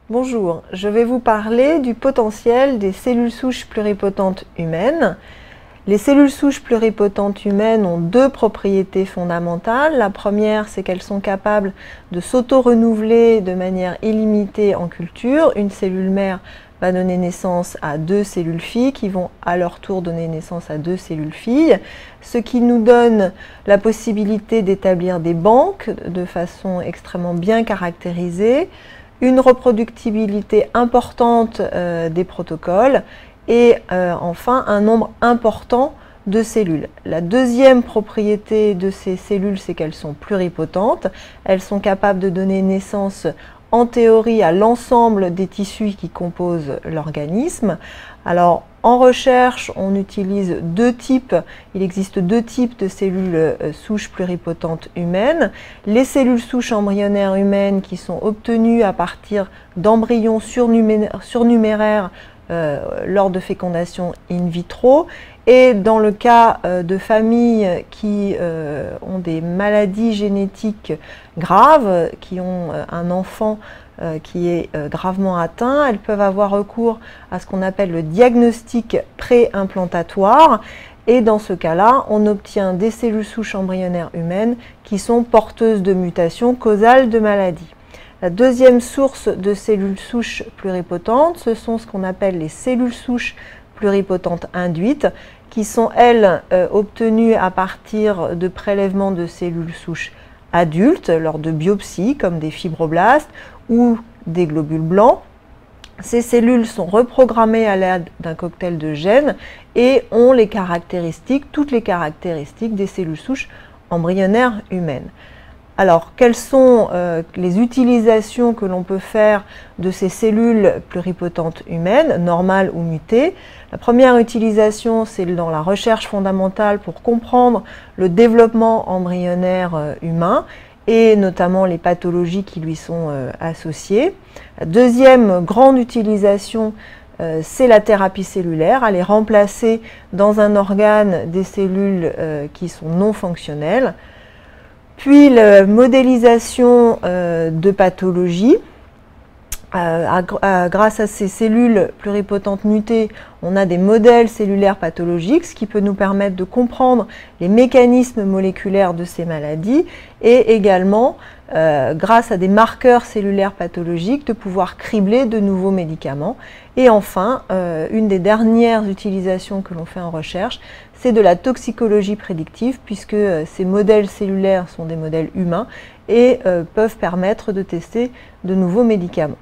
Bonjour, je vais vous parler du potentiel des cellules souches pluripotentes humaines. Les cellules souches pluripotentes humaines ont deux propriétés fondamentales. La première, c'est qu'elles sont capables de s'auto-renouveler de manière illimitée en culture. Une cellule mère va donner naissance à deux cellules filles qui vont à leur tour donner naissance à deux cellules filles, ce qui nous donne la possibilité d'établir des banques de façon extrêmement bien caractérisée, une reproductibilité importante des protocoles et enfin un nombre important de cellules. La deuxième propriété de ces cellules, c'est qu'elles sont pluripotentes. Elles sont capables de donner naissance en théorie à l'ensemble des tissus qui composent l'organisme. Alors en recherche, on utilise il existe deux types de cellules souches pluripotentes humaines. Les cellules souches embryonnaires humaines qui sont obtenues à partir d'embryons surnuméraires lors de fécondation in vitro, et dans le cas de familles qui ont des maladies génétiques graves, qui ont un enfant qui est gravement atteint, elles peuvent avoir recours à ce qu'on appelle le diagnostic pré-implantatoire, et dans ce cas-là, on obtient des cellules souches embryonnaires humaines qui sont porteuses de mutations causales de maladies. La deuxième source de cellules souches pluripotentes, ce sont ce qu'on appelle les cellules souches pluripotentes induites, qui sont, elles, obtenues à partir de prélèvements de cellules souches adultes lors de biopsies, comme des fibroblastes ou des globules blancs. Ces cellules sont reprogrammées à l'aide d'un cocktail de gènes et ont toutes les caractéristiques des cellules souches embryonnaires humaines. Alors, quelles sont les utilisations que l'on peut faire de ces cellules pluripotentes humaines, normales ou mutées? La première utilisation, c'est dans la recherche fondamentale pour comprendre le développement embryonnaire humain et notamment les pathologies qui lui sont associées. La deuxième grande utilisation, c'est la thérapie cellulaire, aller remplacer dans un organe des cellules qui sont non fonctionnelles. Puis la modélisation de pathologies. Grâce à ces cellules pluripotentes mutées, on a des modèles cellulaires pathologiques, ce qui peut nous permettre de comprendre les mécanismes moléculaires de ces maladies et également, grâce à des marqueurs cellulaires pathologiques, de pouvoir cribler de nouveaux médicaments. Et enfin, une des dernières utilisations que l'on fait en recherche, c'est de la toxicologie prédictive, puisque ces modèles cellulaires sont des modèles humains et peuvent permettre de tester de nouveaux médicaments.